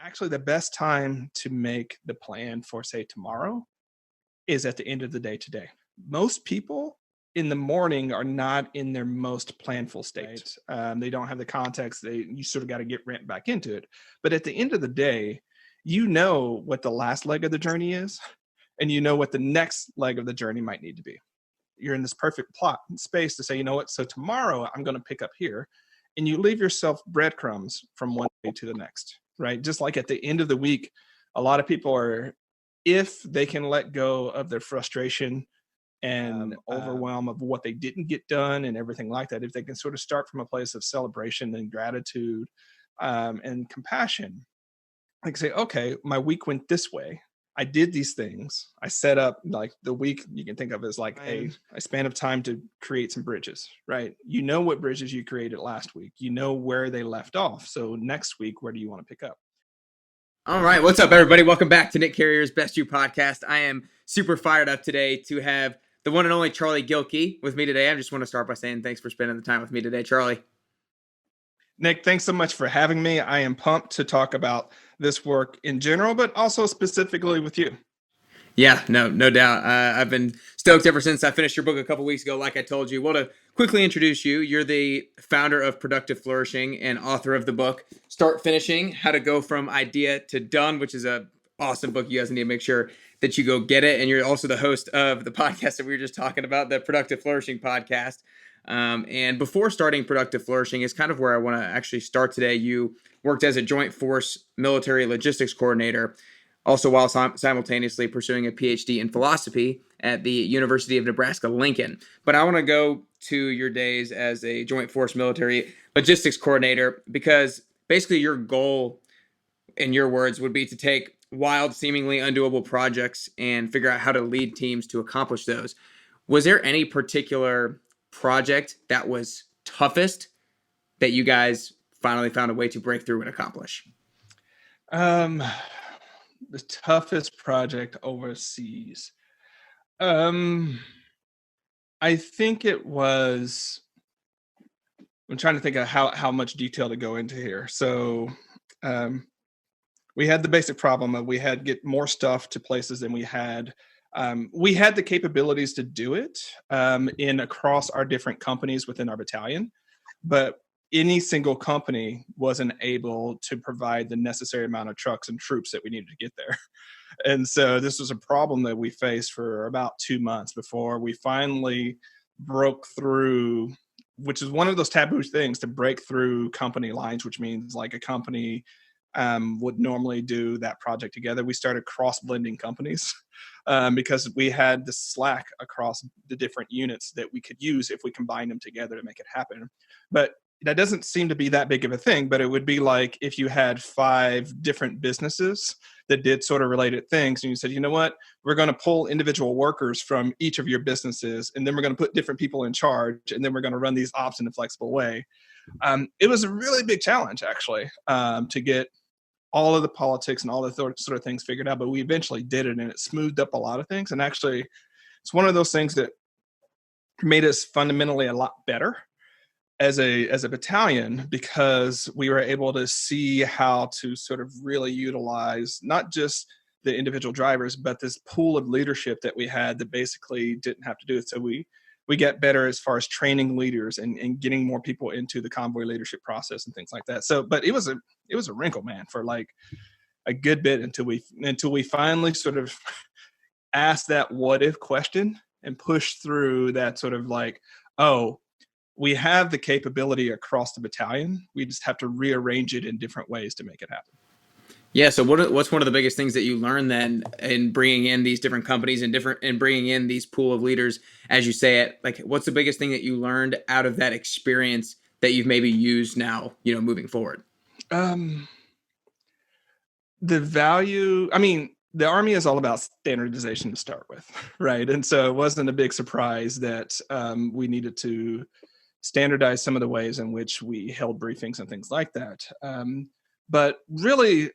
Actually, the best time to make the plan for, say, tomorrow is at the end of the day today. Most people in the morning are not in their most planful state. They don't have the context. You sort of got to get ramped back into it. But at the end of the day, you know what the last leg of the journey is, and you know what the next leg of the journey might need to be. You're in this perfect plot space to say, you know what, so tomorrow I'm going to pick up here. And you leave yourself breadcrumbs from one day to the next, right? Just like at the end of the week, a lot of people are, if they can let go of their frustration and overwhelm of what they didn't get done and everything like that, if they can sort of start from a place of celebration and gratitude and compassion, like say, okay, my week went this way. I did these things. I set up, like, the week you can think of as like a span of time to create some bridges, right? You know what bridges you created last week. You know where they left off. So next week, where do you want to pick up? All right. What's up, everybody? Welcome back to Nick Carrier's Best You podcast. I am super fired up today to have the one and only Charlie Gilkey with me today. I just want to start by saying thanks for spending the time with me today, Charlie. Nick, thanks so much for having me. I am pumped to talk about this work in general, but also specifically with you. Yeah, no doubt. I've been stoked ever since I finished your book a couple weeks ago. Like I told you, well, to quickly introduce you, you're the founder of Productive Flourishing and author of the book Start Finishing: How to Go From Idea to Done, which is a awesome book. You guys need to make sure that you go get it. And you're also the host of the podcast that we were just talking about, the Productive Flourishing podcast. And before starting Productive Flourishing is kind of where I want to actually start today. You worked as a Joint Force military logistics coordinator, also while simultaneously pursuing a PhD in philosophy at the University of Nebraska-Lincoln. But I want to go to your days as a Joint Force military logistics coordinator, because basically your goal, in your words, would be to take wild, seemingly undoable projects and figure out how to lead teams to accomplish those. Was there any particular project that was toughest that you guys finally found a way to break through and accomplish? The toughest project overseas. I think it was, I'm trying to think of how much detail to go into here. So we had the basic problem of we had to get more stuff to places than we had. We had the capabilities to do it in across our different companies within our battalion, but any single company wasn't able to provide the necessary amount of trucks and troops that we needed to get there. And so this was a problem that we faced for about 2 months before we finally broke through, which is one of those taboo things, to break through company lines, which means like a company would normally do that project together. We started cross-blending companies because we had the slack across the different units that we could use if we combined them together to make it happen. But that doesn't seem to be that big of a thing, but it would be like if you had 5 different businesses that did sort of related things, and you said, you know what, we're going to pull individual workers from each of your businesses, and then we're going to put different people in charge, and then we're going to run these ops in a flexible way. It was a really big challenge, actually, to get all of the politics and all the sort of things figured out, but we eventually did it, and it smoothed up a lot of things. And actually, it's one of those things that made us fundamentally a lot better as a battalion, because we were able to see how to sort of really utilize not just the individual drivers, but this pool of leadership that we had that basically didn't have to do it. So we get better as far as training leaders and getting more people into the convoy leadership process and things like that. So, but it was a wrinkle, man, for like a good bit until we finally sort of asked that what if question and pushed through that sort of like, oh, we have the capability across the battalion. We just have to rearrange it in different ways to make it happen. Yeah. So what's one of the biggest things that you learned then in bringing in these different companies and bringing in these pool of leaders, as you say it, like what's the biggest thing that you learned out of that experience that you've maybe used now, moving forward? The value, the Army is all about standardization to start with, right? And so it wasn't a big surprise that we needed to standardize some of the ways in which we held briefings and things like that. But really,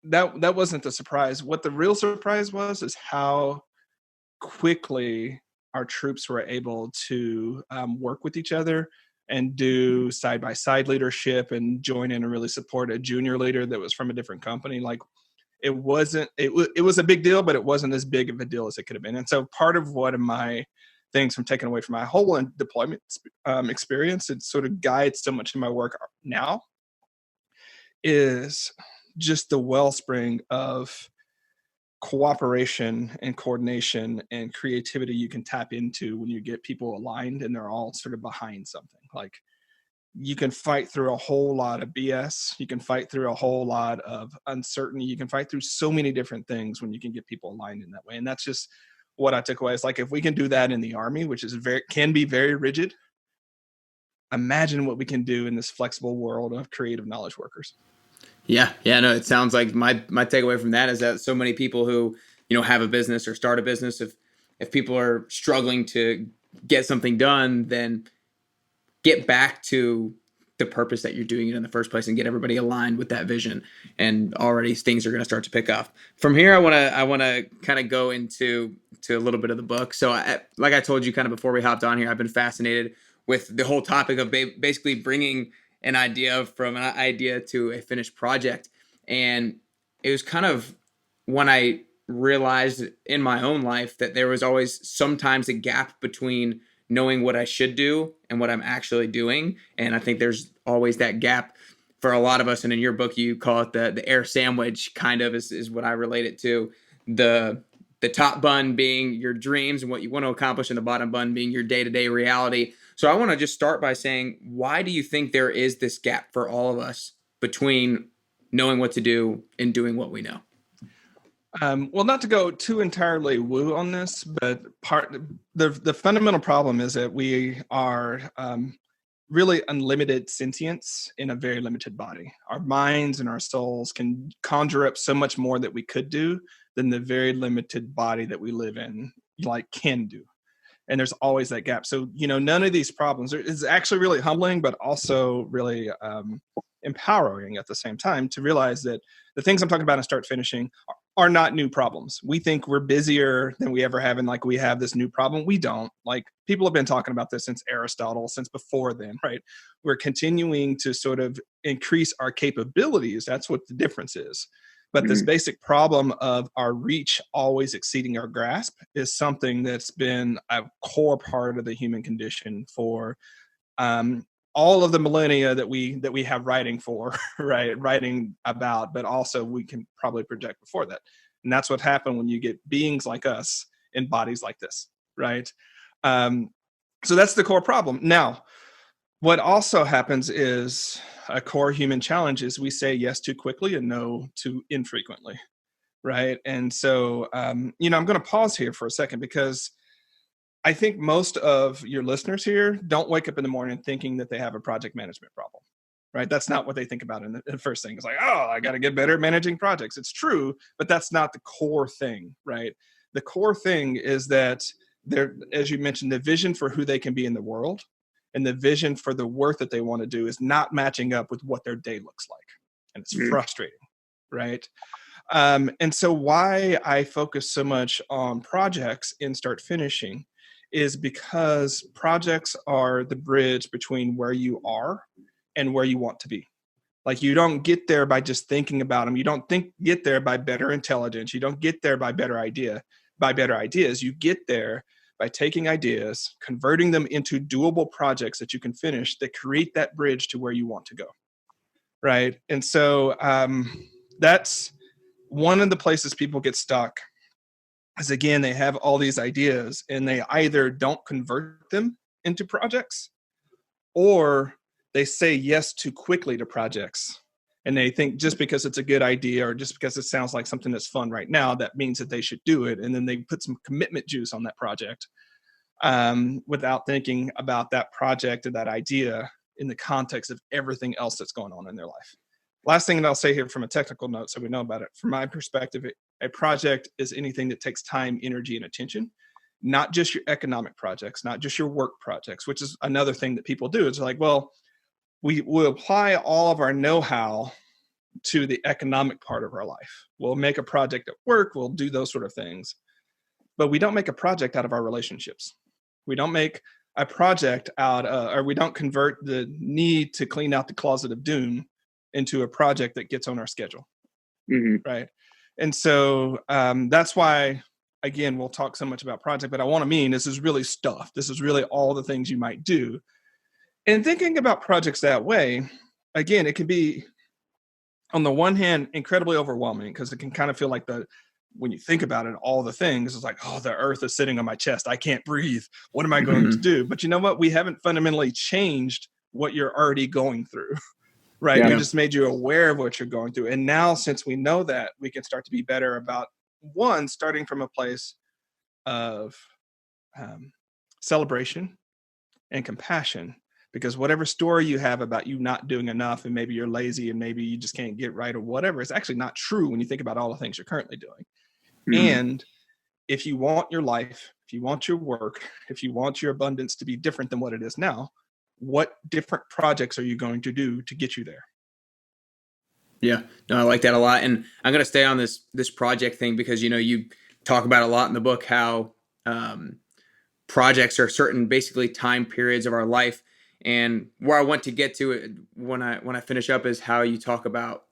that wasn't the surprise. What the real surprise was is how quickly our troops were able to work with each other and do side-by-side leadership and join in and really support a junior leader that was from a different company. Like it was a big deal, but it wasn't as big of a deal as it could have been. And so part of what of my things from taken away from my whole deployment experience, it sort of guides so much of my work now, is just the wellspring of cooperation and coordination and creativity you can tap into when you get people aligned and they're all sort of behind something. Like you can fight through a whole lot of BS. You can fight through a whole lot of uncertainty. You can fight through so many different things when you can get people aligned in that way. And that's just what I took away. It's like, if we can do that in the Army, which is can be very rigid, imagine what we can do in this flexible world of creative knowledge workers. Yeah. No, it sounds like my takeaway from that is that so many people who, have a business or start a business, if people are struggling to get something done, then get back to the purpose that you're doing it in the first place and get everybody aligned with that vision. And already things are going to start to pick up. From here, I want to kind of go into a little bit of the book. So like I told you kind of before we hopped on here, I've been fascinated with the whole topic of basically bringing an idea from an idea to a finished project. And it was kind of when I realized in my own life that there was always sometimes a gap between knowing what I should do and what I'm actually doing. And I think there's always that gap for a lot of us. And in your book, you call it the air sandwich, kind of is what I relate it to. The top bun being your dreams and what you want to accomplish, and the bottom bun being your day-to-day reality. So I want to just start by saying, why do you think there is this gap for all of us between knowing what to do and doing what we know? Well, not to go too entirely woo on this, but the fundamental problem is that we are really unlimited sentience in a very limited body. Our minds and our souls can conjure up so much more that we could do than the very limited body that we live in can do. And there's always that gap. So, none of these problems is actually really humbling, but also really empowering at the same time to realize that the things I'm talking about in Start Finishing are not new problems. We think we're busier than we ever have, and we have this new problem. We don't. People have been talking about this since Aristotle, since before then, right? We're continuing to sort of increase our capabilities. That's what the difference is. But this basic problem of our reach always exceeding our grasp is something that's been a core part of the human condition for all of the millennia that we have writing for, right? Writing about, but also we can probably project before that. And that's what happened when you get beings like us in bodies like this, right? So that's the core problem. Now, what also happens is a core human challenge is we say yes too quickly and no too infrequently, right? And so, I'm going to pause here for a second, because I think most of your listeners here don't wake up in the morning thinking that they have a project management problem, right? That's not what they think about in the first thing. It's like, oh, I got to get better at managing projects. It's true, but that's not the core thing, right? The core thing is that there, as you mentioned, the vision for who they can be in the world and the vision for the work that they want to do is not matching up with what their day looks like. And it's frustrating, right? And so why I focus so much on projects in Start Finishing is because projects are the bridge between where you are and where you want to be. You don't get there by just thinking about them. You don't get there by better intelligence. You don't get there by better ideas. You get there by taking ideas, converting them into doable projects that you can finish that create that bridge to where you want to go, right? And so that's one of the places people get stuck is, again, they have all these ideas and they either don't convert them into projects or they say yes too quickly to projects. And they think just because it's a good idea or just because it sounds like something that's fun right now, that means that they should do it. And then they put some commitment juice on that project without thinking about that project or that idea in the context of everything else that's going on in their life. Last thing that I'll say here from a technical note, so we know about it. From my perspective, a project is anything that takes time, energy, and attention, not just your economic projects, not just your work projects, which is another thing that people do. It's like, well, we will apply all of our know-how to the economic part of our life. We'll make a project at work, we'll do those sort of things, but we don't make a project out of our relationships. We don't make a project out, or we don't convert the need to clean out the closet of doom into a project that gets on our schedule. Right. And so that's why, again, we'll talk so much about project, but I want to mean this is really stuff. This is really all the things you might do. And thinking about projects that way, again, it can be, on the one hand, incredibly overwhelming, because it can kind of feel like when you think about it, all the things, it's like, oh, the earth is sitting on my chest. I can't breathe. What am I going to do? But you know what? We haven't fundamentally changed what you're already going through, right? We just made you aware of what you're going through. And now, since we know that, we can start to be better about, one, starting from a place of celebration and compassion. Because whatever story you have about you not doing enough, and maybe you're lazy and maybe you just can't get right or whatever, it's actually not true when you think about all the things you're currently doing. And if you want your life, if you want your work, if you want your abundance to be different than what it is now, what different projects are you going to do to get you there? Yeah, no, I like that a lot. And I'm going to stay on this project thing because, you talk about a lot in the book how projects are certain basically time periods of our life. And where I want to get to it when I finish up is how you talk about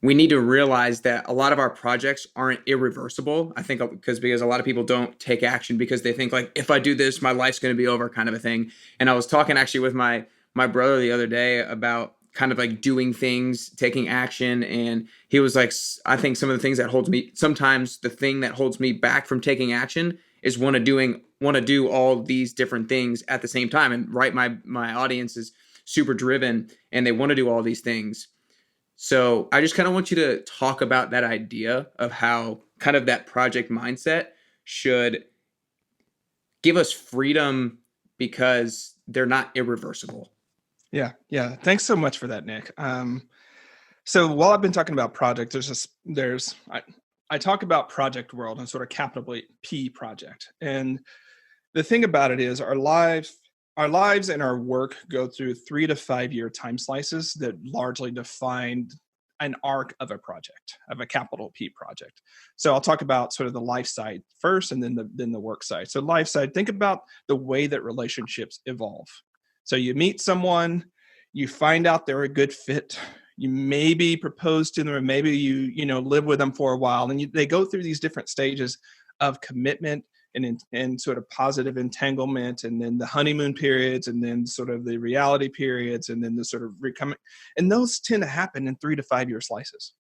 we need to realize that a lot of our projects aren't irreversible. I think because a lot of people don't take action because they think like, if I do this, my life's going to be over, kind of a thing. And I was talking actually with my brother the other day about kind of like doing things, taking action. And he was like, I think some of the things that sometimes the thing that holds me back from taking action is want to do all these different things at the same time. And right, my audience is super driven and they want to do all these things. So I just kind of want you to talk about that idea of how kind of that project mindset should give us freedom because they're not irreversible. Yeah. Thanks so much for that, Nick. So while I've been talking about project, I talk about project world and sort of capital P project. And the thing about it is our lives and our work go through 3 to 5 year time slices that largely define an arc of a project, of a capital P project. So I'll talk about sort of the life side first and then the work side. So life side, think about the way that relationships evolve. So you meet someone, you find out they're a good fit, you maybe propose to them, or maybe you live with them for a while, and they go through these different stages of commitment and sort of positive entanglement, and then the honeymoon periods, and then sort of the reality periods, and then the sort of recoming. And those tend to happen in 3 to 5 year slices,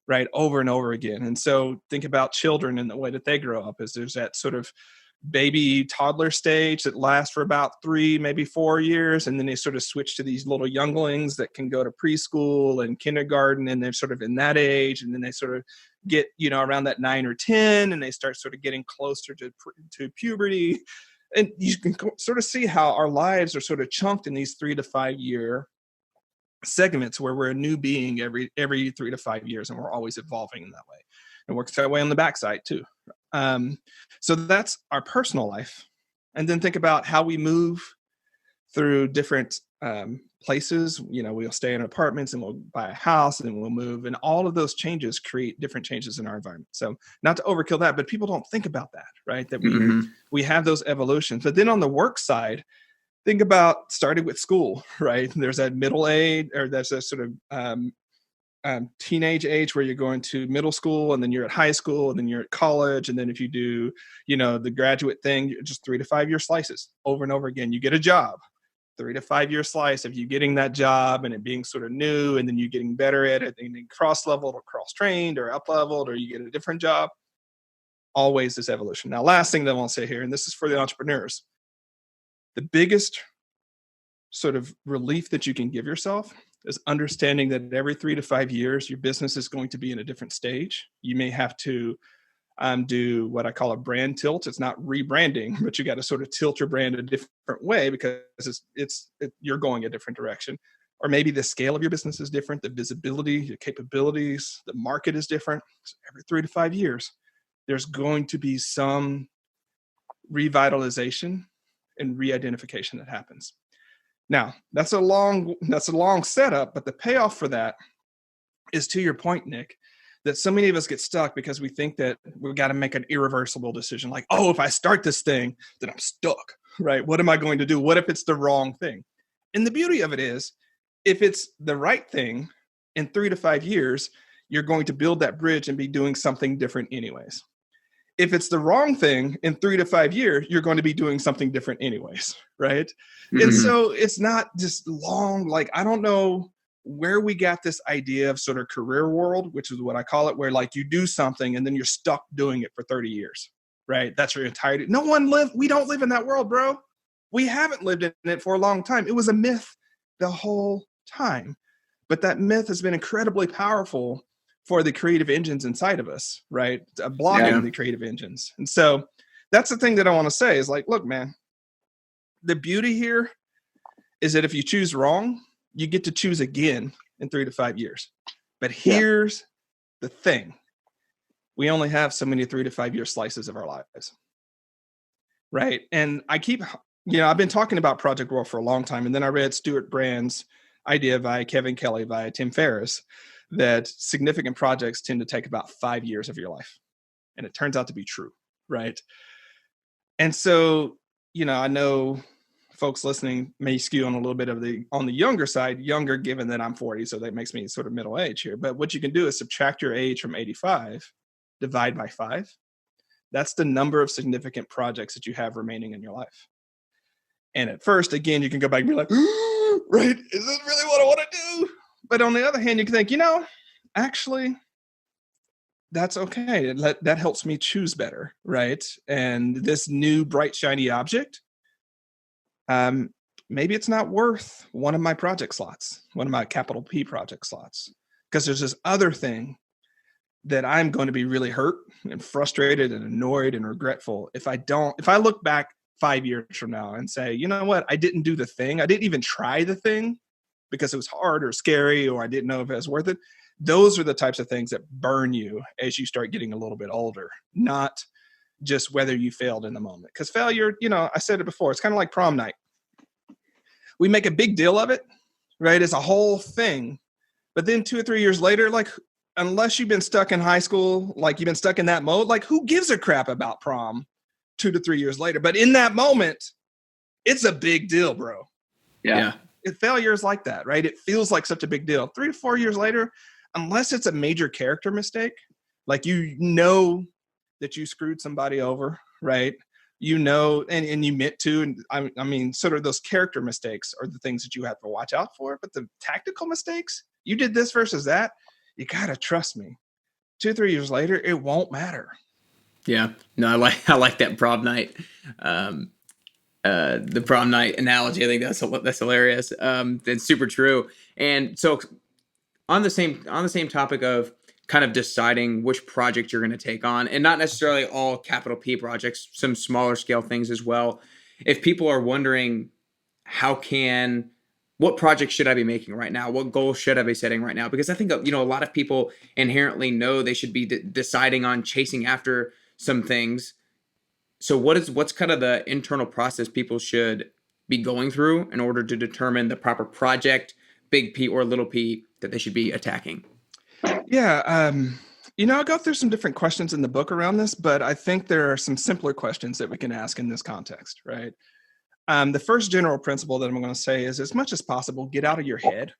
right? Over and over again. And so think about children and the way that they grow up, is there's that sort of baby toddler stage that lasts for about 3, maybe 4 years. And then they sort of switch to these little younglings that can go to preschool and kindergarten. And they're sort of in that age. And then they sort of get, around that 9 or 10, and they start sort of getting closer to puberty. And you can sort of see how our lives are sort of chunked in these 3 to 5 year segments where we're a new being every 3 to 5 years. And we're always evolving in that way. It works that way on the backside too. So that's our personal life. And then think about how we move through different places. We'll stay in apartments and we'll buy a house and then we'll move. And all of those changes create different changes in our environment. So not to overkill that, but people don't think about that, right? That we have those evolutions. But then on the work side, think about starting with school, right? There's that middle age, or there's a sort of teenage age where you're going to middle school, and then you're at high school, and then you're at college. And then if you do, the graduate thing, just 3 to 5 year slices over and over again. You get a job, 3 to 5 year slice of you getting that job and it being sort of new, and then you getting better at it, and then cross-leveled or cross-trained or up-leveled, or you get a different job. Always this evolution. Now, last thing that I want to say here, and this is for the entrepreneurs, the biggest sort of relief that you can give yourself is understanding that every 3 to 5 years, your business is going to be in a different stage. You may have to do what I call a brand tilt. It's not rebranding, but you got to sort of tilt your brand a different way because you're going a different direction. Or maybe the scale of your business is different, the visibility, your capabilities, the market is different. So every 3 to 5 years, there's going to be some revitalization and re-identification that happens. Now, that's a long setup, but the payoff for that is, to your point, Nick, that so many of us get stuck because we think that we've got to make an irreversible decision. Like, oh, if I start this thing, then I'm stuck. right? What am I going to do? What if it's the wrong thing? And the beauty of it is, if it's the right thing, in 3 to 5 years, you're going to build that bridge and be doing something different anyways. If it's the wrong thing, in 3 to 5 years, you're going to be doing something different anyways, right? And so it's not just long, like, I don't know where we got this idea of sort of career world, which is what I call it, where like you do something and then you're stuck doing it for 30 years, right? That's your entirety. We don't live in that world, bro. We haven't lived in it for a long time. It was a myth the whole time. But that myth has been incredibly powerful for the creative engines inside of us, right? Blocking the creative engines. And so that's the thing that I want to say is like, look, man, the beauty here is that if you choose wrong, you get to choose again in 3 to 5 years. But here's the thing. We only have so many 3 to 5 year slices of our lives, right? And I've been talking about Project World for a long time. And then I read Stuart Brand's idea via Kevin Kelly, via Tim Ferriss, that significant projects tend to take about 5 years of your life. And it turns out to be true, right? And so, I know folks listening may skew on a little bit on the younger side, younger given that I'm 40, so that makes me sort of middle age here. But what you can do is subtract your age from 85, divide by 5. That's the number of significant projects that you have remaining in your life. And at first, again, you can go back and be like, right, is this really what I want to do? But on the other hand, you can think, actually, that's okay. That helps me choose better, right? And this new bright, shiny object, maybe it's not worth one of my project slots, one of my capital P project slots, because there's this other thing that I'm going to be really hurt and frustrated and annoyed and regretful if I look back 5 years from now and say, you know what, I didn't do the thing. I didn't even try the thing because it was hard or scary, or I didn't know if it was worth it. Those are the types of things that burn you as you start getting a little bit older, not just whether you failed in the moment. Because failure, I said it before, it's kind of like prom night. We make a big deal of it, right? It's a whole thing. But then 2 or 3 years later, like, unless you've been stuck in high school, like you've been stuck in that mode, like who gives a crap about prom 2 to 3 years later? But in that moment, it's a big deal, bro. Yeah. Failure is like that, right? It feels like such a big deal. 3 to 4 years later, unless it's a major character mistake, like that you screwed somebody over, right? And you meant to, and I mean, sort of those character mistakes are the things that you have to watch out for. But the tactical mistakes, you did this versus that, you gotta trust me. 2 or 3 years later, it won't matter. Yeah, no, I like that prom night. The prom night analogy, I think that's hilarious. That's super true. And so on the same topic of kind of deciding which project you're going to take on, and not necessarily all capital P projects, some smaller scale things as well. If people are wondering, what project should I be making right now? What goals should I be setting right now? Because I think, a lot of people inherently know they should be deciding on chasing after some things. So what's kind of the internal process people should be going through in order to determine the proper project, big P or little p, that they should be attacking? Yeah. I'll go through some different questions in the book around this, but I think there are some simpler questions that we can ask in this context, right? The first general principle that I'm going to say is, as much as possible, get out of your head,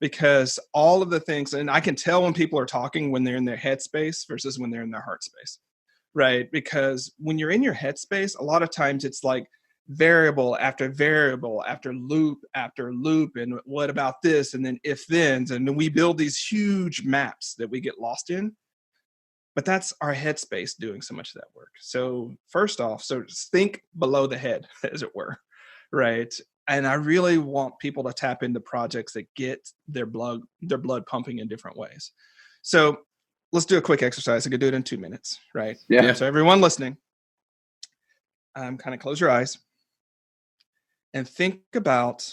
because all of the things, and I can tell when people are talking when they're in their head space versus when they're in their heart space, right? Because when you're in your head space, a lot of times it's like variable after loop after loop, and what about this, and then if thens, and then we build these huge maps that we get lost in. But that's our headspace doing so much of that work. So first off, so think below the head, as it were, right? And I really want people to tap into projects that get their blood pumping in different ways. So let's do a quick exercise. I could do it in 2 minutes, right? Yeah. So everyone listening, kind of close your eyes and think about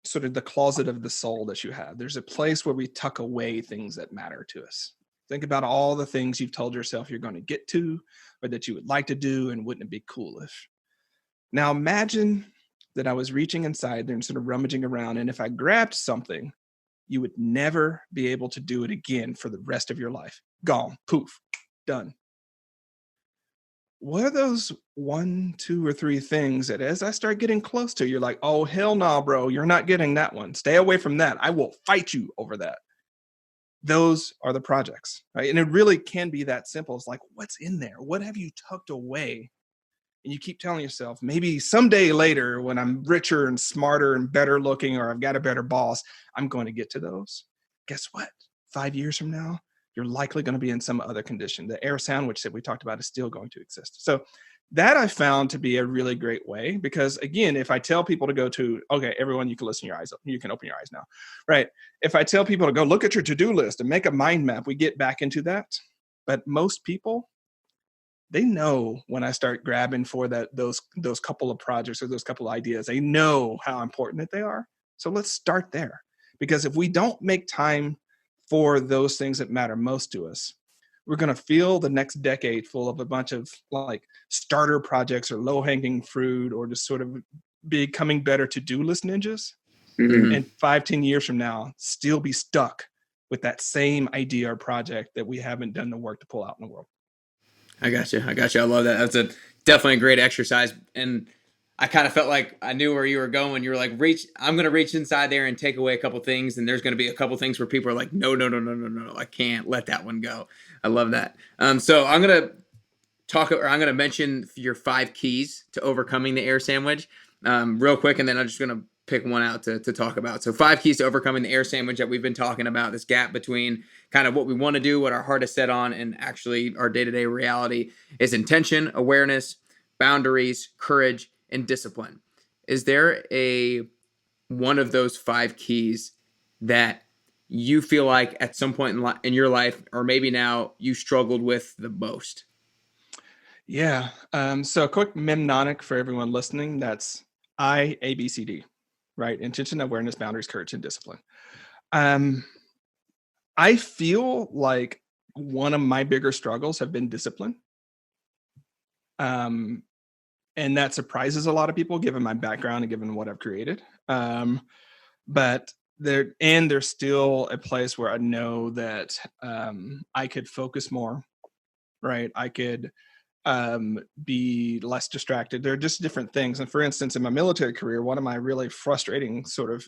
sort of the closet of the soul that you have. There's a place where we tuck away things that matter to us. Think about all the things you've told yourself you're going to get to, or that you would like to do, and wouldn't it be cool if. Now imagine that I was reaching inside there and sort of rummaging around, and if I grabbed something, you would never be able to do it again for the rest of your life. Gone, poof, done. what are those 1, 2, or 3 things that as I start getting close to, you're like, oh, hell no, bro, you're not getting that one. Stay away from that. I will fight you over that. Those are the projects, right? And it really can be that simple. It's like, what's in there? What have you tucked away? And you keep telling yourself, maybe someday later when I'm richer and smarter and better looking, or I've got a better boss, I'm going to get to those. Guess what? 5 years from now, you're likely going to be in some other condition. The air sandwich that we talked about is still going to exist. So that I found to be a really great way, because again, if I tell people to go to, okay, everyone, you can listen your eyes up. You can open your eyes now, right? If I tell people to go look at your to-do list and make a mind map, we get back into that. But most people, they know when I start grabbing for those couple of projects or those couple of ideas, they know how important that they are. So let's start there. Because if we don't make time for those things that matter most to us, we're going to feel the next decade full of a bunch of like starter projects or low-hanging fruit, or just sort of becoming better to-do list ninjas. And 5-10 years from now, still be stuck with that same idea or project that we haven't done the work to pull out in the world. I got you. I love that. That's definitely a great exercise. And I kind of felt like I knew where you were going. You were like, I'm going to reach inside there and take away a couple things. And there's going to be a couple things where people are like, no, I can't let that one go. I love that. So I'm going to mention your 5 keys to overcoming the air sandwich real quick. And then I'm just going to pick one out to talk about. So 5 keys to overcoming the air sandwich that we've been talking about, this gap between kind of what we want to do, what our heart is set on, and actually our day-to-day reality, is intention, awareness, boundaries, courage, and discipline. Is there one of those 5 keys that you feel like at some point in your life, or maybe now, you struggled with the most? Yeah. So a quick mnemonic for everyone listening, that's IABCD, right? Intention, awareness, boundaries, courage, and discipline. I feel like one of my bigger struggles have been discipline. And that surprises a lot of people given my background and given what I've created. But there's still a place where I know that I could focus more, right? I could be less distracted. There are just different things. And for instance, in my military career, one of my really frustrating sort of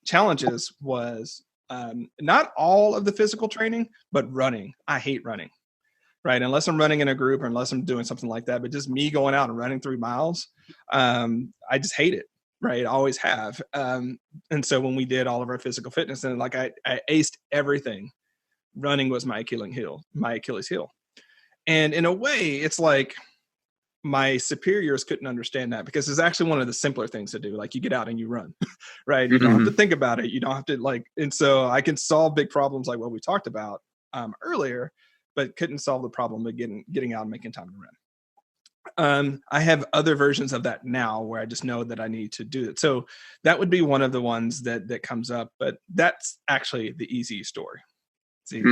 challenges was not all of the physical training, but running. I hate running, right? Unless I'm running in a group or unless I'm doing something like that, but just me going out and running 3 miles, I just hate it, right? I always have. And so when we did all of our physical fitness, and like I aced everything, running was my Achilles heel. And in a way, it's like my superiors couldn't understand that, because it's actually one of the simpler things to do. Like, you get out and you run, right? You don't have to think about it. You don't have to and so I can solve big problems like what we talked about earlier, but couldn't solve the problem of getting out and making time to run. I have other versions of that now where I just know that I need to do it. So that would be one of the ones that comes up, but that's actually the easy story. See,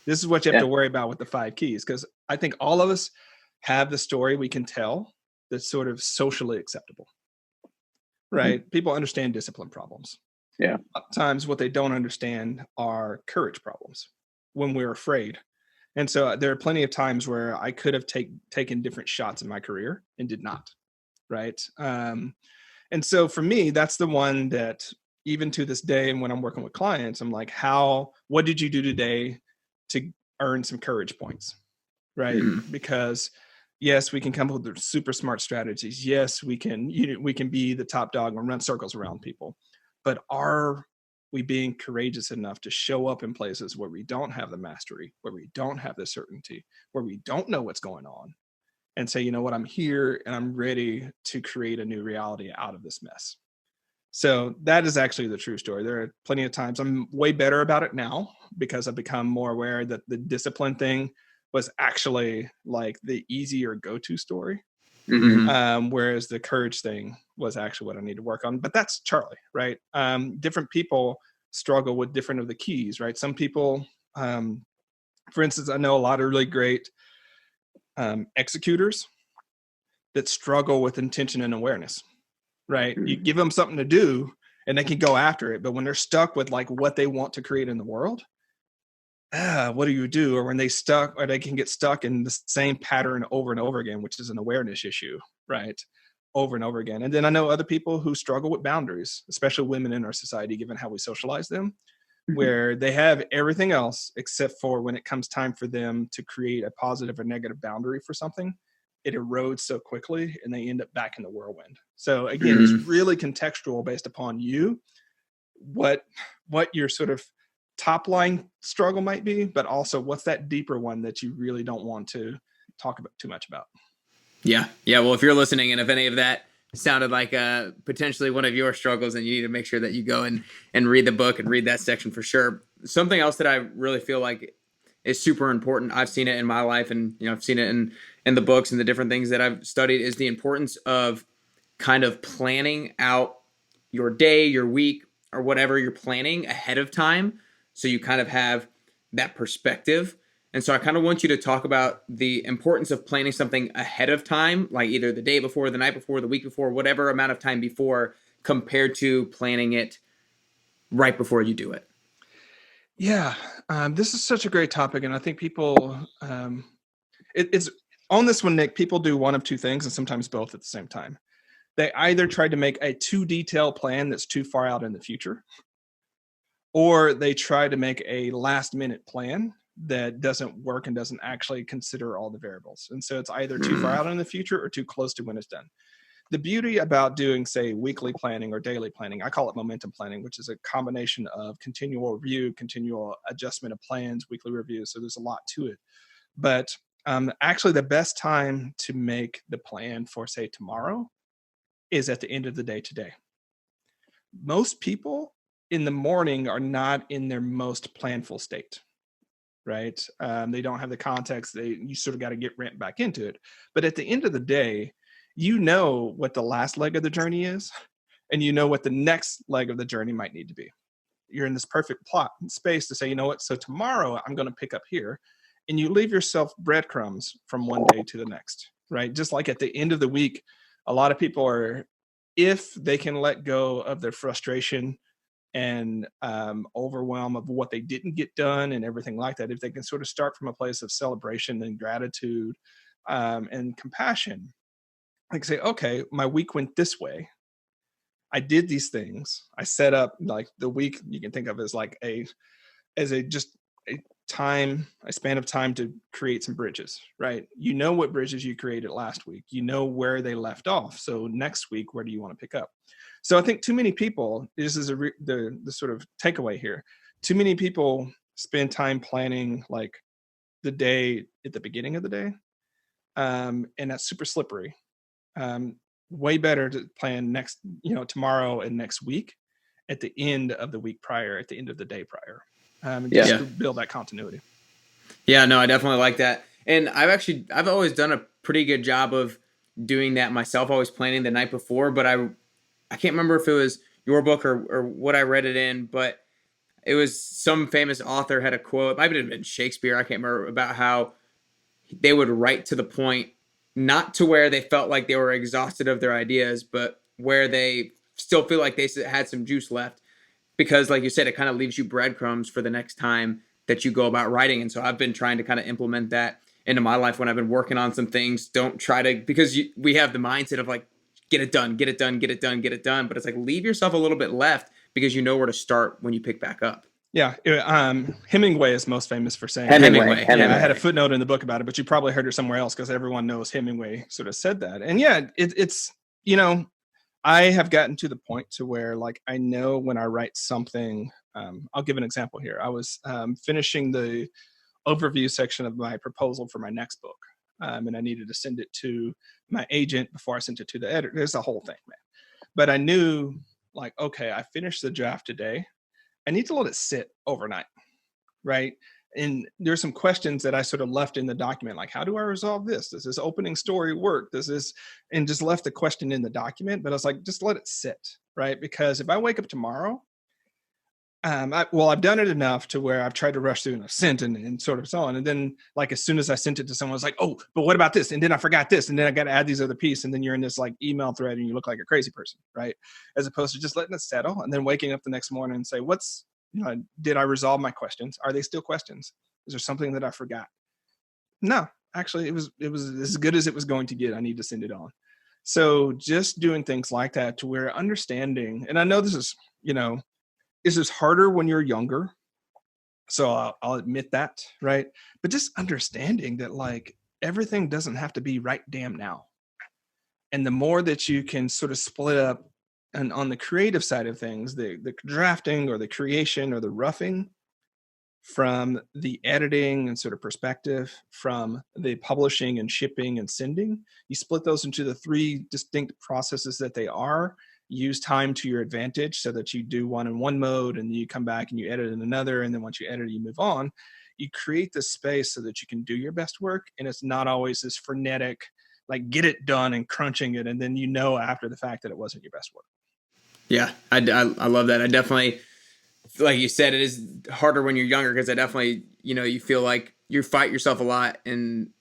this is what you have to worry about with the 5 keys, because I think all of us have the story we can tell that's sort of socially acceptable, right? People understand discipline problems. Yeah. Sometimes what they don't understand are courage problems when we're afraid. And so there are plenty of times where I could have taken different shots in my career and did not, right? And so for me, that's the one that even to this day, and when I'm working with clients, I'm like, what did you do today to earn some courage points, right? Because yes, we can come up with super smart strategies. Yes, we can be the top dog and run circles around people. But are we being courageous enough to show up in places where we don't have the mastery, where we don't have the certainty, where we don't know what's going on, and say, you know what, I'm here and I'm ready to create a new reality out of this mess? So that is actually the true story. There are plenty of times I'm way better about it now, because I've become more aware that the discipline thing was actually like the easier go-to story. Whereas the courage thing was actually what I need to work on. But that's Charlie, right? Different people struggle with different of the keys, right? Some people, for instance, I know a lot of really great executors that struggle with intention and awareness, right? You give them something to do and they can go after it. But when they're stuck with like what they want to create in the world, what do you do? Or when they can get stuck in the same pattern over and over again, which is an awareness issue, right? Over and over again. And then I know other people who struggle with boundaries, especially women in our society, given how we socialize them, where they have everything else except for when it comes time for them to create a positive or negative boundary for something, it erodes so quickly and they end up back in the whirlwind. So again, it's really contextual based upon you, what your sort of top line struggle might be, but also what's that deeper one that you really don't want to talk about too much about. Yeah. Well, if you're listening and if any of that sounded like potentially one of your struggles, then you need to make sure that you go and read the book and read that section for sure. Something else that I really feel like is super important, I've seen it in my life, and I've seen it in the books and the different things that I've studied, is the importance of kind of planning out your day, your week, or whatever you're planning ahead of time, so you kind of have that perspective. And so I kind of want you to talk about the importance of planning something ahead of time, like either the day before, the night before, the week before, whatever amount of time before, compared to planning it right before you do it. Yeah, this is such a great topic. And I think people, it's on this one, Nick, people do one of two things and sometimes both at the same time. They either try to make a too detailed plan that's too far out in the future, or they try to make a last minute plan that doesn't work and doesn't actually consider all the variables. And so it's either too far out in the future or too close to when it's done. The beauty about doing, say, weekly planning or daily planning, I call it momentum planning, which is a combination of continual review, continual adjustment of plans, weekly reviews. So there's a lot to it. But actually the best time to make the plan for, say, tomorrow is at the end of the day today. Most people in the morning are not in their most planful state. Right? They don't have the context. You sort of got to get ramped back into it. But at the end of the day, you know what the last leg of the journey is, and you know what the next leg of the journey might need to be. You're in this perfect plot space to say, you know what? So tomorrow I'm going to pick up here, and you leave yourself breadcrumbs from one day to the next, right? Just like at the end of the week, a lot of people are, if they can let go of their frustration and overwhelm of what they didn't get done and everything like that, if they can sort of start from a place of celebration and gratitude and compassion, like say, okay, my week went this way. I did these things. I set up, like, the week you can think of as like a span of time to create some bridges, right? You know what bridges you created last week. You know where they left off. So next week, where do you want to pick up? So I think too many people, this is the sort of takeaway here, too many people spend time planning like the day at the beginning of the day. And that's super slippery. Way better to plan tomorrow and next week at the end of the week prior, at the end of the day prior. Just to build that continuity. Yeah, no, I definitely like that. And I've always done a pretty good job of doing that myself, always planning the night before, but I can't remember if it was your book or what I read it in, but it was some famous author had a quote, it might have been Shakespeare, I can't remember, about how they would write to the point, not to where they felt like they were exhausted of their ideas, but where they still feel like they had some juice left. Because like you said, it kind of leaves you breadcrumbs for the next time that you go about writing. And so I've been trying to kind of implement that into my life when I've been working on some things. Don't try to, because we have the mindset of like, get it done. But it's like, leave yourself a little bit left because you know where to start when you pick back up. Yeah. Hemingway is most famous for saying Hemingway. Yeah, I had a footnote in the book about it, but you probably heard it somewhere else because everyone knows Hemingway sort of said that. And yeah, it's, I have gotten to the point to where, like, I know when I write something, I'll give an example here. I was finishing the overview section of my proposal for my next book. And I needed to send it to my agent before I sent it to the editor. There's a whole thing, man. But I knew, like, okay, I finished the draft today. I need to let it sit overnight, right? And there's some questions that I sort of left in the document, like, how do I resolve this? Does this opening story work? And just left the question in the document, but I was like, just let it sit, right? Because if I wake up tomorrow, I've done it enough to where I've tried to rush through and I've sent and sort of so on. And then, like, as soon as I sent it to someone, I was like, oh, but what about this? And then I forgot this. And then I got to add these other pieces. And then you're in this like email thread and you look like a crazy person, right? As opposed to just letting it settle and then waking up the next morning and say, what's did I resolve my questions? Are they still questions? Is there something that I forgot? No, actually it was as good as it was going to get. I need to send it on. So just doing things like that to where understanding, and I know this is harder when you're younger. So I'll admit that, right? But just understanding that like everything doesn't have to be right damn now. And the more that you can sort of split up and on the creative side of things, the drafting or the creation or the roughing, from the editing and sort of perspective, from the publishing and shipping and sending, you split those into the three distinct processes that they are. Use time to your advantage so that you do one in one mode and you come back and you edit in another. And then once you edit, you move on. You create the space so that you can do your best work. And it's not always this frenetic, like get it done and crunching it. And then after the fact that it wasn't your best work. Yeah, I love that. I definitely, like you said, it is harder when you're younger because I definitely, you feel like you fight yourself a lot in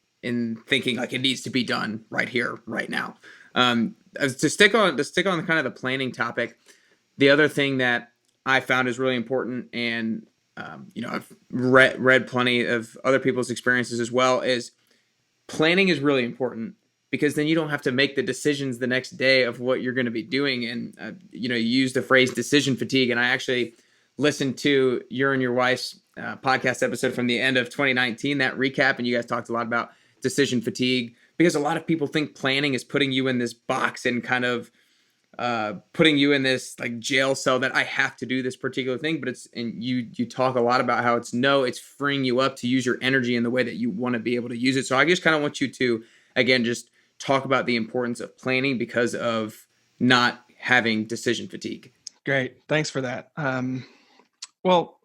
thinking like it needs to be done right here, right now. To stick on the kind of the planning topic, the other thing that I found is really important, and I've read plenty of other people's experiences as well, is planning is really important because then you don't have to make the decisions the next day of what you're going to be doing. And you use the phrase decision fatigue, and I actually listened to your and your wife's podcast episode from the end of 2019, that recap, and you guys talked a lot about decision fatigue, because a lot of people think planning is putting you in this box and kind of putting you in this like jail cell that I have to do this particular thing. But you talk a lot about how it's freeing you up to use your energy in the way that you want to be able to use it. So I just kind of want you to, again, just talk about the importance of planning because of not having decision fatigue. Great. Thanks for that. Well,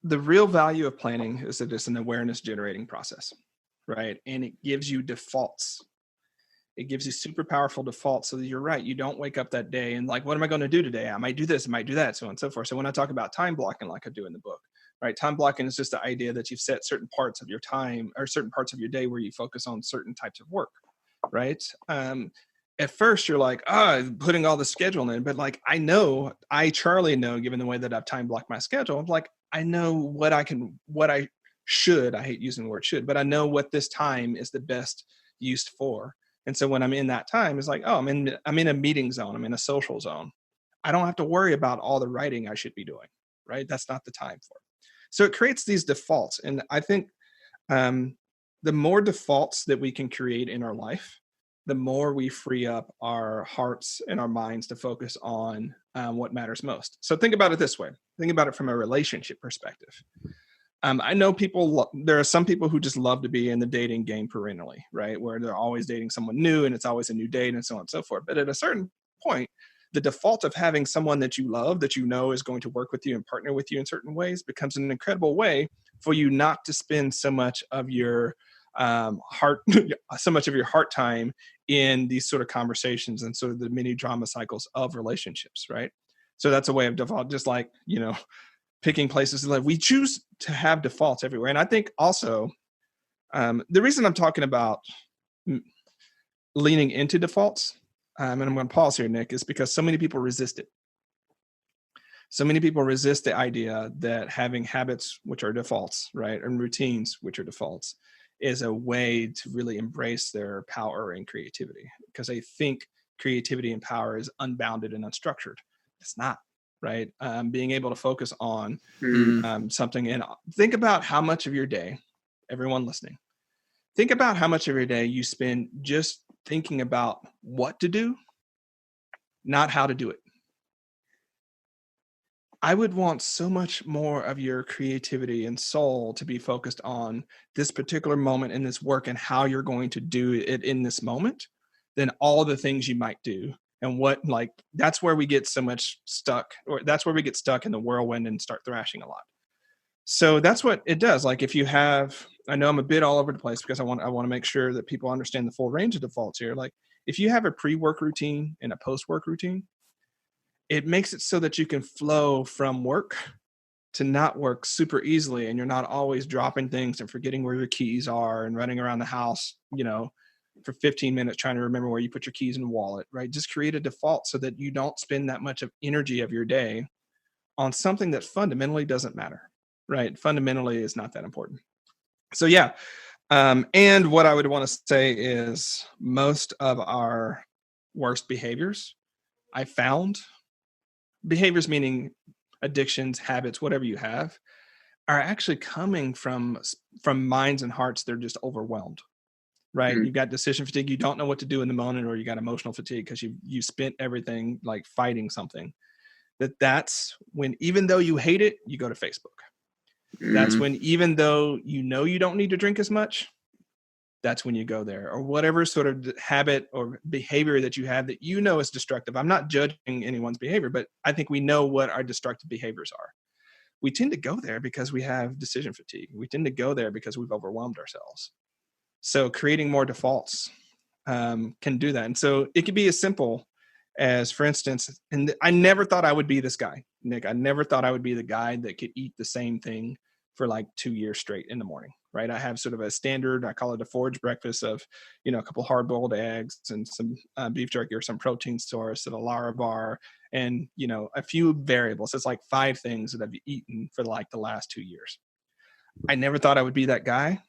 the real value of planning is that it's an awareness generating process, right? And it gives you defaults. It gives you super powerful defaults so that you're right. You don't wake up that day and like, what am I going to do today? I might do this, I might do that, so on and so forth. So when I talk about time blocking, like I do in the book, right? Time blocking is just the idea that you've set certain parts of your time or certain parts of your day where you focus on certain types of work, right? At first you're like, putting all the schedule in, but like, Charlie know, given the way that I've time blocked my schedule, I'm like, I know what I should, I hate using the word should, but I know what this time is the best used for. And so when I'm in that time, it's like, I'm in a meeting zone. I'm in a social zone. I don't have to worry about all the writing I should be doing, right? That's not the time for it. So it creates these defaults. And I think the more defaults that we can create in our life, the more we free up our hearts and our minds to focus on what matters most. So think about it this way. Think about it from a relationship perspective. I know there are some people who just love to be in the dating game perennially, right? Where they're always dating someone new and it's always a new date and so on and so forth. But at a certain point, the default of having someone that you love, that you know is going to work with you and partner with you in certain ways, becomes an incredible way for you not to spend so much of your heart time in these sort of conversations and sort of the mini drama cycles of relationships, right? So that's a way of default, just like, picking places to live. We choose to have defaults everywhere. And I think also the reason I'm talking about leaning into defaults, and I'm going to pause here, Nick, is because so many people resist it. So many people resist the idea that having habits, which are defaults, right, and routines, which are defaults, is a way to really embrace their power and creativity, because they think creativity and power is unbounded and unstructured. It's not. Right. Being able to focus on something, and think about how much of your day, everyone listening, think about how much of your day you spend just thinking about what to do, not how to do it. I would want so much more of your creativity and soul to be focused on this particular moment in this work and how you're going to do it in this moment than all the things you might do. And that's where we get so much stuck, or that's where we get stuck in the whirlwind and start thrashing a lot. So that's what it does. Like if you have, I know I'm a bit all over the place because I want to make sure that people understand the full range of defaults here. Like if you have a pre-work routine and a post-work routine, it makes it so that you can flow from work to not work super easily. And you're not always dropping things and forgetting where your keys are and running around the house, for 15 minutes trying to remember where you put your keys in the wallet, right? Just create a default so that you don't spend that much of energy of your day on something that fundamentally doesn't matter, right? Fundamentally is not that important. So yeah. And what I would want to say is most of our worst behaviors, I found, behaviors meaning addictions, habits, whatever you have, are actually coming from minds and hearts that are just overwhelmed, right? Mm. You've got decision fatigue. You don't know what to do in the moment, or you got emotional fatigue because you spent everything like fighting something. That's when, even though you hate it, you go to Facebook. That's when, even though you know you don't need to drink as much, that's when you go there, or whatever sort of habit or behavior that you have that you know is destructive. I'm not judging anyone's behavior, but I think we know what our destructive behaviors are. We tend to go there because we have decision fatigue. We tend to go there because we've overwhelmed ourselves. So creating more defaults can do that. And so it could be as simple as, for instance, and I never thought I would be this guy, Nick. I never thought I would be the guy that could eat the same thing for like 2 years straight in the morning, right? I have sort of a standard, I call it a forage breakfast of, a couple hard-boiled eggs and some beef jerky or some protein source and a Lara bar and, a few variables. It's like 5 things that I've eaten for like the last 2 years. I never thought I would be that guy.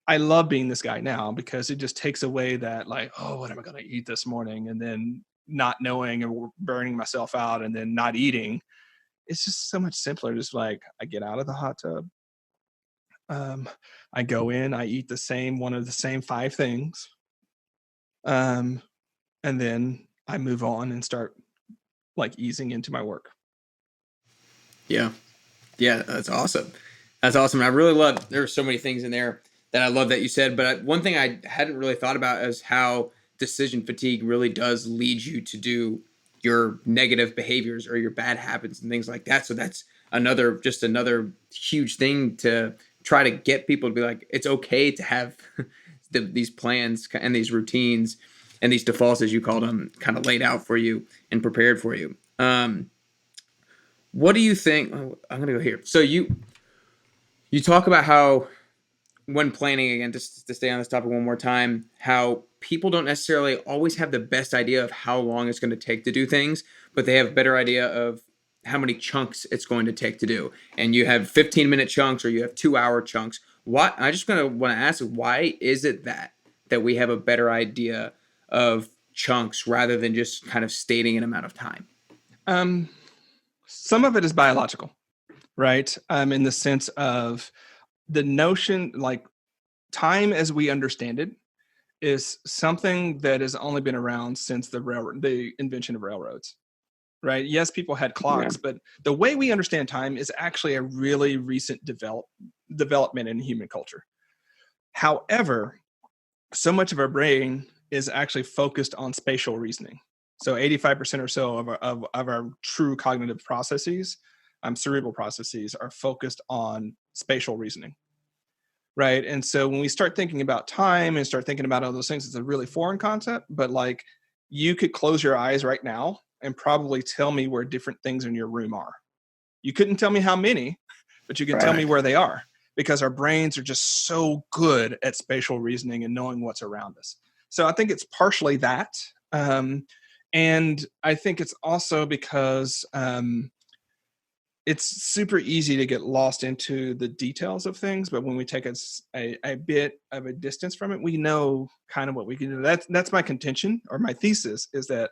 I love being this guy now because it just takes away that like, oh, what am I going to eat this morning? And then not knowing and burning myself out and then not eating. It's just so much simpler. Just like I get out of the hot tub. I go in, I eat one of the same 5 things. And then I move on and start like easing into my work. Yeah. Yeah. That's awesome. That's awesome. I really love, there are so many things in there that I love that you said, but one thing I hadn't really thought about is how decision fatigue really does lead you to do your negative behaviors or your bad habits and things like that. So that's another huge thing to try to get people to be like, it's okay to have these plans and these routines and these defaults, as you called them, kind of laid out for you and prepared for you. What do you think? I'm going to go here. So you talk about how, when planning, again, just to stay on this topic one more time, how people don't necessarily always have the best idea of how long it's going to take to do things, but they have a better idea of how many chunks it's going to take to do. And you have 15-minute chunks or you have 2-hour chunks. I just want to ask, why is it that we have a better idea of chunks rather than just kind of stating an amount of time? Some of it is biological, right? In the sense of the notion, like time as we understand it, is something that has only been around since the invention of railroads, right? Yes, people had clocks, but the way we understand time is actually a really recent development in human culture. However, so much of our brain is actually focused on spatial reasoning. So 85% or so of our true cognitive processes, cerebral processes, are focused on spatial reasoning. Right. And so when we start thinking about time and start thinking about all those things, it's a really foreign concept. But like, you could close your eyes right now and probably tell me where different things in your room are. You couldn't tell me how many, but you can tell me where they are, because our brains are just so good at spatial reasoning and knowing what's around us. So I think it's partially that. And I think it's also because it's super easy to get lost into the details of things, but when we take a bit of a distance from it, we know kind of what we can do. That's my contention, or my thesis, is that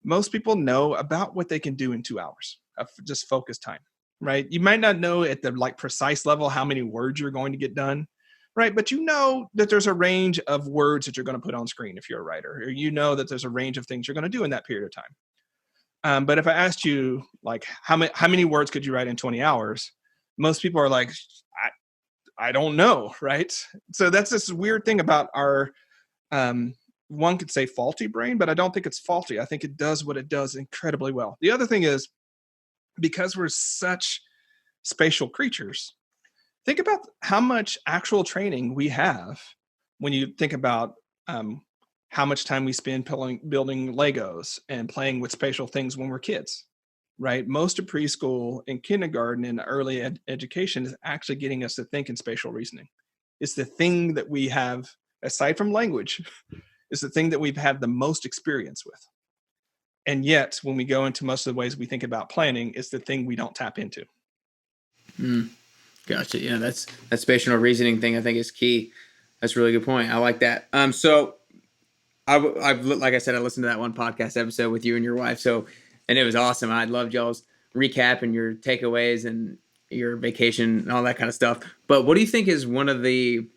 most people know about what they can do in 2 hours of just focused time, right? You might not know at the like precise level how many words you're going to get done, right? But you know that there's a range of words that you're going to put on screen if you're a writer, or you know that there's a range of things you're going to do in that period of time. But if I asked you, like, how many words could you write in 20 hours? Most people are like, I don't know, right? So that's this weird thing about our, one could say faulty brain, but I don't think it's faulty. I think it does what it does incredibly well. The other thing is, because we're such spatial creatures, think about how much actual training we have when you think about how much time we spend building Legos and playing with spatial things when we're kids, right? Most of preschool and kindergarten and early education is actually getting us to think in spatial reasoning. It's the thing that we have, aside from language, is the thing that we've had the most experience with. And yet, when we go into most of the ways we think about planning, it's the thing we don't tap into. Gotcha. Yeah, that spatial reasoning thing I think is key. That's a really good point. I like that. So I've like I said, I listened to that one podcast episode with you and your wife. And it was awesome. I loved y'all's recap and your takeaways and your vacation and all that kind of stuff. But what do you think is one of the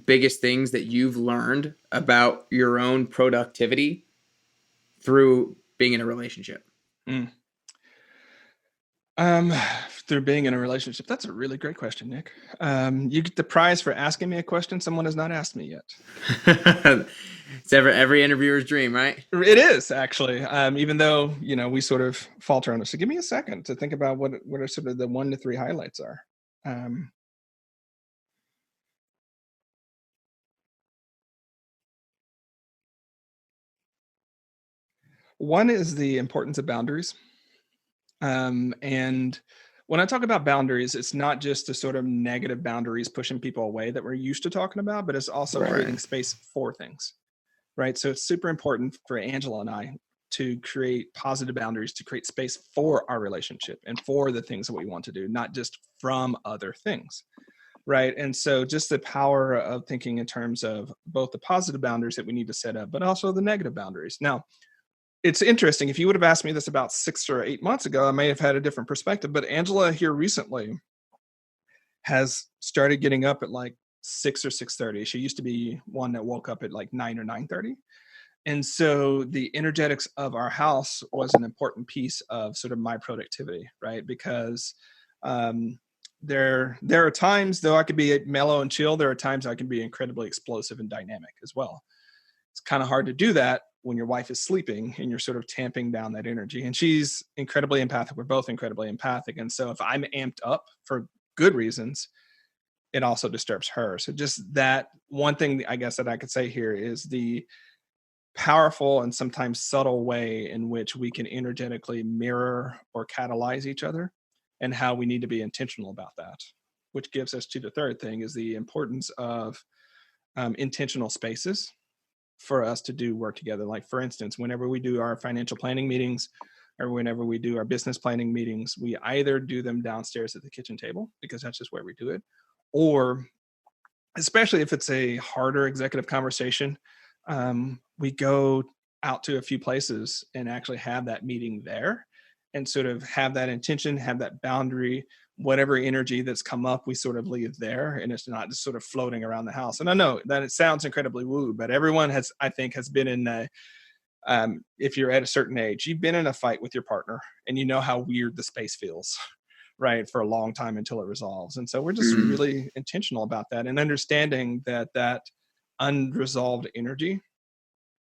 biggest things that you've learned about your own productivity through being in a relationship? Through being in a relationship, that's a really great question, Nick. You get the prize for asking me a question someone has not asked me yet. It's every interviewer's dream, right? It is actually, even though, we sort of falter on it. So give me a second to think about what are sort of the 1 to 3 highlights are. One is the importance of boundaries. And when I talk about boundaries, it's not just the sort of negative boundaries pushing people away that we're used to talking about, but it's also creating space for things, right? So it's super important for Angela and I to create positive boundaries, to create space for our relationship and for the things that we want to do, not just from other things, right? And so just the power of thinking in terms of both the positive boundaries that we need to set up, but also the negative boundaries. Now, it's interesting. If you would have asked me this about 6 or 8 months ago, I may have had a different perspective. But Angela here recently has started getting up at like 6 or 6:30. She used to be one that woke up at like 9 or 9:30. And so the energetics of our house was an important piece of sort of my productivity, right? Because there are times, though I could be mellow and chill, there are times I can be incredibly explosive and dynamic as well. It's kind of hard to do that when your wife is sleeping and you're sort of tamping down that energy. And she's incredibly empathic. We're both incredibly empathic. And so if I'm amped up for good reasons, it also disturbs her. So just that one thing I guess that I could say here is the powerful and sometimes subtle way in which we can energetically mirror or catalyze each other, and how we need to be intentional about that, which gives us to the third thing is the importance of intentional spaces for us to do work together. Like for instance, whenever we do our financial planning meetings or whenever we do our business planning meetings, we either do them downstairs at the kitchen table because that's just where we do it, or especially if it's a harder executive conversation, we go out to a few places and actually have that meeting there and sort of have that intention, have that boundary, whatever energy that's come up, we sort of leave there, and it's not just sort of floating around the house. And I know that it sounds incredibly woo, but everyone has, I think, has been in a, if you're at a certain age, you've been in a fight with your partner and you know how weird the space feels, right, for a long time until it resolves. And so we're just really intentional about that and understanding that that unresolved energy,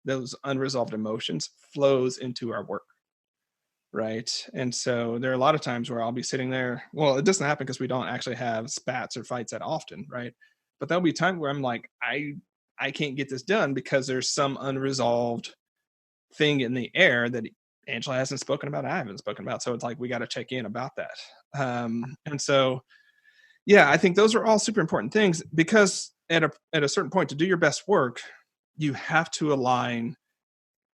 those unresolved emotions flows into our work. Right. And so there are a lot of times where I'll be sitting there. Well, it doesn't happen because we don't actually have spats or fights that often. Right. But there'll be time where I'm like, I can't get this done because there's some unresolved thing in the air that Angela hasn't spoken about. I haven't spoken about. So it's like, we got to check in about that. And so, yeah, I think those are all super important things because at a certain point to do your best work, you have to align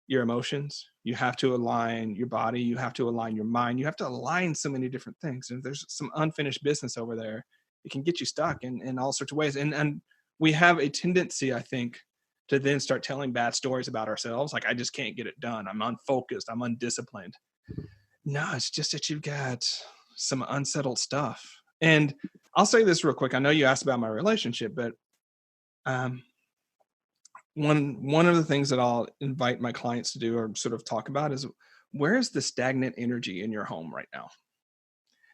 your emotions, you have to align your body, you have to align your mind, you have to align so many different things. And if there's some unfinished business over there, it can get you stuck in all sorts of ways. And we have a tendency, I think, to then start telling bad stories about ourselves. Like, I just can't get it done. I'm unfocused. I'm undisciplined. No, it's just that you've got some unsettled stuff. And I'll say this real quick. I know you asked about my relationship, but one of the things that I'll invite my clients to do or sort of talk about is, where is the stagnant energy in your home right now?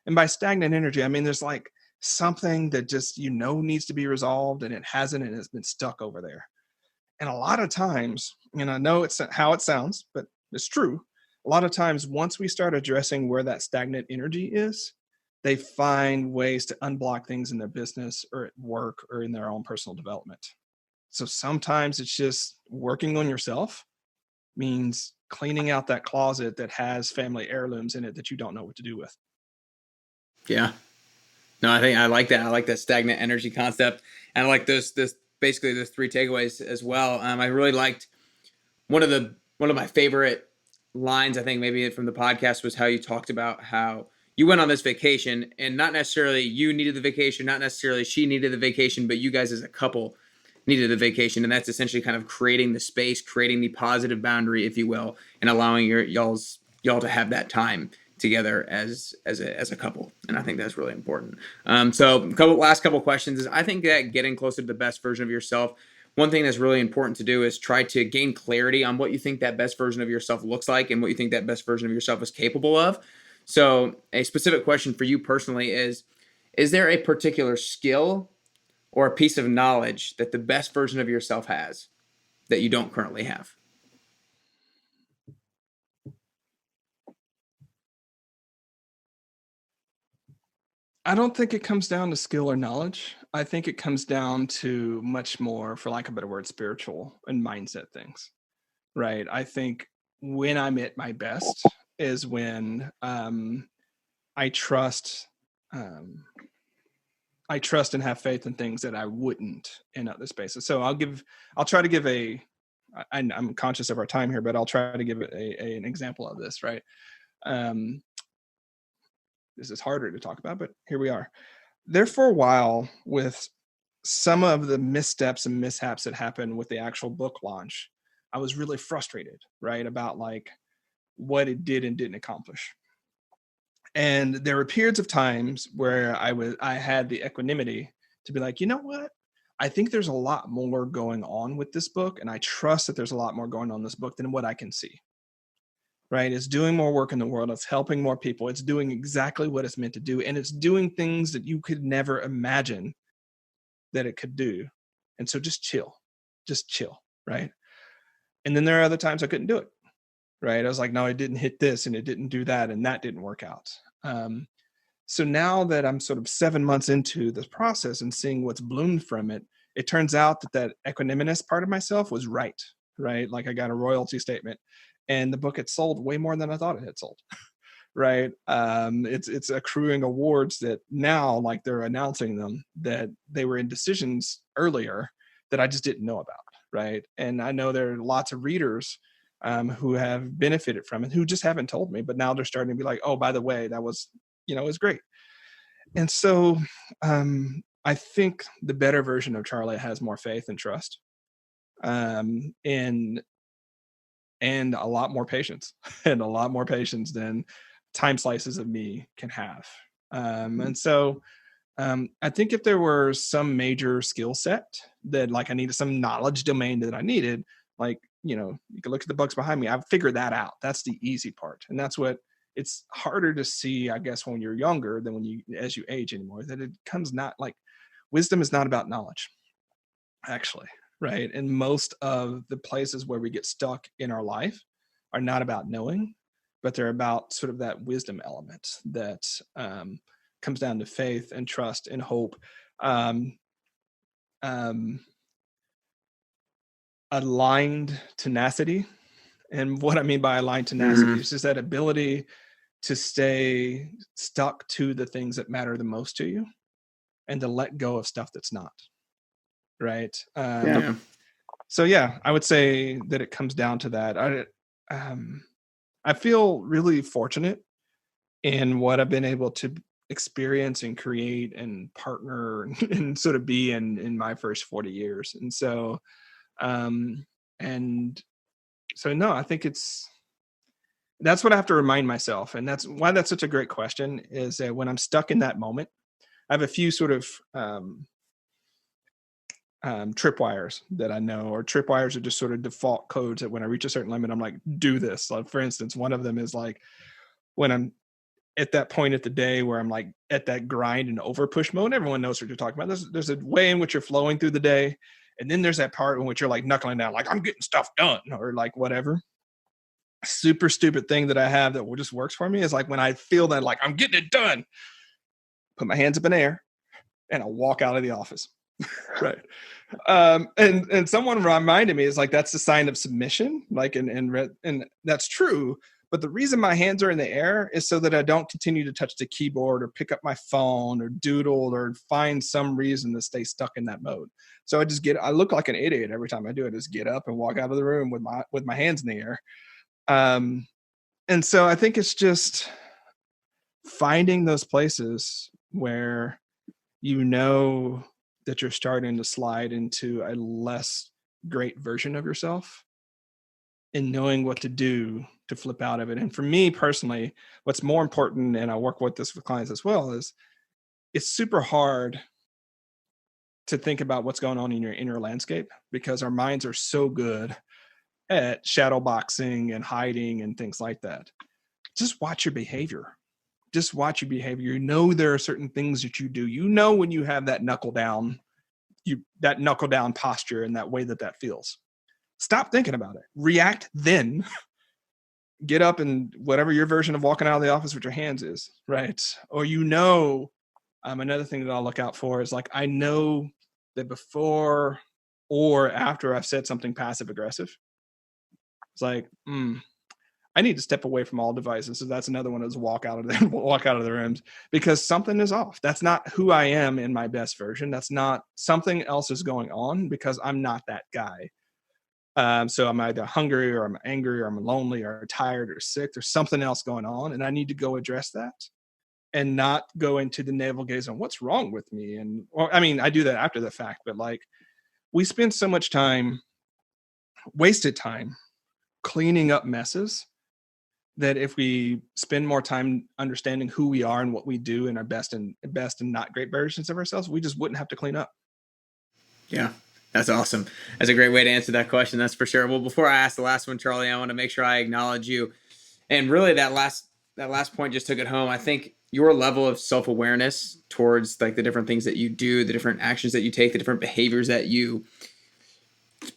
And by stagnant energy, I mean there's like something that just needs to be resolved and it hasn't, and it's been stuck over there. And a lot of times, and I know it's how it sounds, but it's true. A lot of times, once we start addressing where that stagnant energy is, they find ways to unblock things in their business or at work or in their own personal development. So sometimes it's just working on yourself means cleaning out that closet that has family heirlooms in it that you don't know what to do with. Yeah. No, I think I like that. I like that stagnant energy concept. And I like basically those 3 takeaways as well. I really liked one of my favorite lines, I think maybe from the podcast, was how you talked about how you went on this vacation, and not necessarily you needed the vacation, not necessarily she needed the vacation, but you guys as a couple needed the vacation. And that's essentially kind of creating the space, creating the positive boundary, if you will, and allowing y'all to have that time together as a couple. And I think that's really important. So last couple questions is, I think that getting closer to the best version of yourself, one thing that's really important to do is try to gain clarity on what you think that best version of yourself looks like and what you think that best version of yourself is capable of. So a specific question for you personally is there a particular skill or a piece of knowledge that the best version of yourself has that you don't currently have? I don't think it comes down to skill or knowledge. I think it comes down to much more, for lack of a better word, spiritual and mindset things, right? I think when I'm at my best is when I trust and have faith in things that I wouldn't in other spaces. So I'll try to give I'm conscious of our time here, but I'll try to give an example of this, right? This is harder to talk about, but here we are. There for a while, with some of the missteps and mishaps that happened with the actual book launch, I was really frustrated, right? About like what it did and didn't accomplish. And there were periods of times where I had the equanimity to be like, you know what? I think there's a lot more going on with this book, and I trust that there's a lot more going on in this book than what I can see. Right? It's doing more work in the world. It's helping more people. It's doing exactly what it's meant to do. And it's doing things that you could never imagine that it could do. And so just chill, right? And then there are other times I couldn't do it, right? I was like, no, it didn't hit this and it didn't do that. And that didn't work out. So now that I'm sort of 7 months into this process and seeing what's bloomed from it, it turns out that equanimous part of myself was right? Like I got a royalty statement. And the book had sold way more than I thought it had sold, right? It's accruing awards that now, like they're announcing them, that they were in decisions earlier that I just didn't know about, right? And I know there are lots of readers who have benefited from it, who just haven't told me, but now they're starting to be like, oh, by the way, that was, it was great. And so I think the better version of Charlie has more faith and trust. And a lot more patience and a lot more patience than time slices of me can have. And so I think if there were some major skill set that like I needed, some knowledge domain that I needed, like, you can look at the books behind me. I've figured that out. That's the easy part. And that's what it's harder to see, I guess, when you're younger than as you age anymore, that it comes not like wisdom is not about knowledge, actually. Right. And most of the places where we get stuck in our life are not about knowing, but they're about sort of that wisdom element that comes down to faith and trust and hope. Aligned tenacity. And what I mean by aligned tenacity is just that ability to stay stuck to the things that matter the most to you and to let go of stuff that's not. Right. So yeah, I would say that it comes down to that. I feel really fortunate in what I've been able to experience and create and partner and sort of be in my first 40 years. And so, no, I think that's what I have to remind myself. And that's why that's such a great question, is that when I'm stuck in that moment, I have a few sort of, tripwires that I know, or tripwires are just sort of default codes that when I reach a certain limit, I'm like, do this. Like, for instance, one of them is like when I'm at that point at the day where I'm like at that grind and over push mode. Everyone knows what you're talking about. There's a way in which you're flowing through the day. And then there's that part in which you're like knuckling down, like I'm getting stuff done, or like whatever. Super stupid thing that I have that just works for me is like when I feel that like I'm getting it done, put my hands up in the air and I walk out of the office. Right. And someone reminded me, is like, that's the sign of submission. Like, and that's true. But the reason my hands are in the air is so that I don't continue to touch the keyboard or pick up my phone or doodle or find some reason to stay stuck in that mode. So I look like an idiot every time I do it. Just get up and walk out of the room with my hands in the air. And so I think it's just finding those places where you know that you're starting to slide into a less great version of yourself and knowing what to do to flip out of it. And for me personally, what's more important, and I work with this with clients as well, is it's super hard to think about what's going on in your inner landscape because our minds are so good at shadow boxing and hiding and things like that. Just watch your behavior. Just watch your behavior. You know there are certain things that you do. You know when you have that knuckle down, that knuckle down posture and that way that feels. Stop thinking about it. React then. Get up and whatever your version of walking out of the office with your hands is, right? Or another thing that I'll look out for is like I know that before or after I've said something passive aggressive, it's like, I need to step away from all devices. So that's another one is walk out of the rooms because something is off. That's not who I am in my best version. That's not something else is going on because I'm not that guy. So I'm either hungry or I'm angry or I'm lonely or tired or sick. There's something else going on and I need to go address that and not go into the navel gaze on what's wrong with me. I do that after the fact, but like we spend so much time, wasted time cleaning up messes that if we spend more time understanding who we are and what we do and our best and not great versions of ourselves, we just wouldn't have to clean up. Yeah, that's awesome. That's a great way to answer that question. That's for sure. Well, before I ask the last one, Charlie, I want to make sure I acknowledge you. And really that last point just took it home. I think your level of self-awareness towards like the different things that you do, the different actions that you take, the different behaviors that you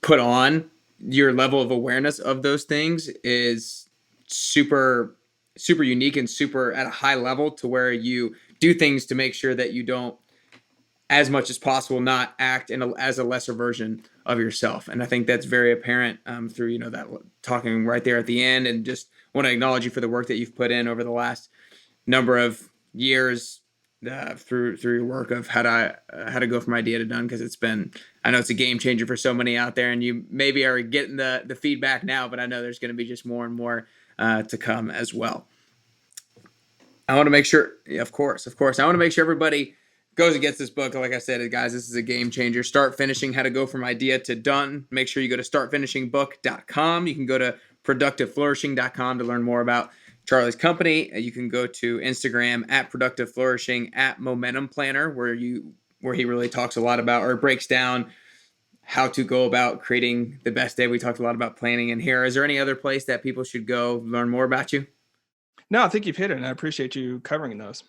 put on, your level of awareness of those things is super unique and super at a high level to where you do things to make sure that you don't, as much as possible, not act as a lesser version of yourself. And I think that's very apparent through that talking right there at the end. And just want to acknowledge you for the work that you've put in over the last number of years through your work of how to go from idea to done, because I know it's a game changer for so many out there, and you maybe are getting the feedback now, but I know there's going to be just more and more to come as well. I want to make sure, of course, I want to make sure everybody goes and gets this book. Like I said, guys, this is a game changer. Start Finishing: How to Go from Idea to Done. Make sure you go to startfinishingbook.com. You can go to productiveflourishing.com to learn more about Charlie's company. You can go to Instagram at Productive Flourishing, at Momentum Planner, where he really talks a lot about, or breaks down how to go about creating the best day. We talked a lot about planning in here. Is there any other place that people should go learn more about you? No, I think you've hit it, and I appreciate you covering those.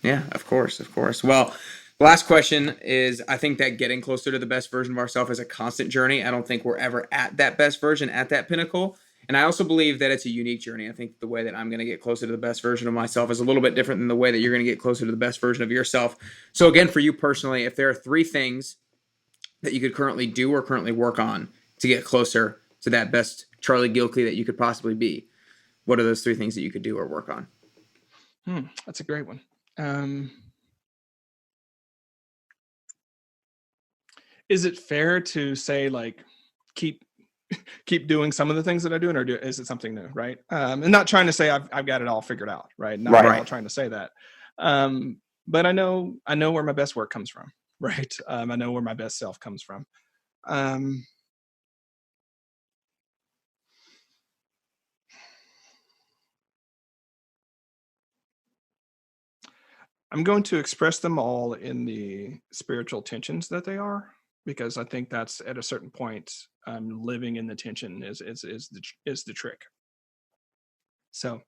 Yeah, of course. Well, last question is, I think that getting closer to the best version of ourselves is a constant journey. I don't think we're ever at that best version, at that pinnacle. And I also believe that it's a unique journey. I think the way that I'm going to get closer to the best version of myself is a little bit different than the way that you're going to get closer to the best version of yourself. So again, for you personally, if there are 3 things that you could currently do or currently work on to get closer to that best Charlie Gilkey that you could possibly be, what are those 3 things that you could do or work on? That's a great one. Is it fair to say like keep doing some of the things that I do, or is it something new, right? And not trying to say I've got it all figured out, right? Not at all trying to say that. But I know where my best work comes from, right? I know where my best self comes from. I'm going to express them all in the spiritual tensions that they are, because I think that's at a certain point, living in the tension is the trick. So,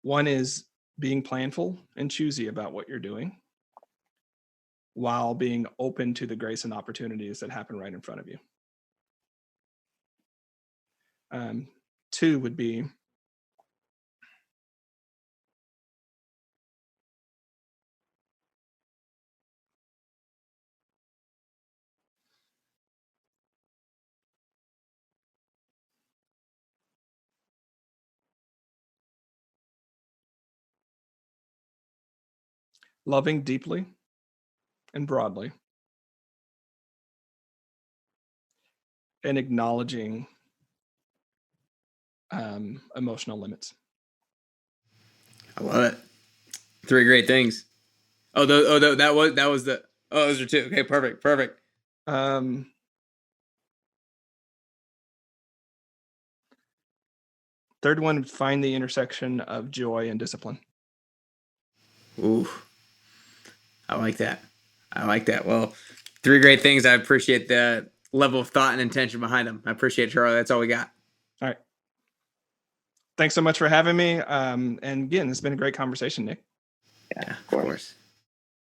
one is being planful and choosy about what you're doing, while being open to the grace and opportunities that happen right in front of you. 2 would be loving deeply and broadly, and acknowledging emotional limits. I love it. 3 great things. Those are 2. Okay, perfect. Third one, find the intersection of joy and discipline. Ooh, I like that. Well, 3 great things. I appreciate the level of thought and intention behind them. I appreciate it, Charlie. That's all we got. All right. Thanks so much for having me. And again, it's been a great conversation, Nick. Yeah, of course.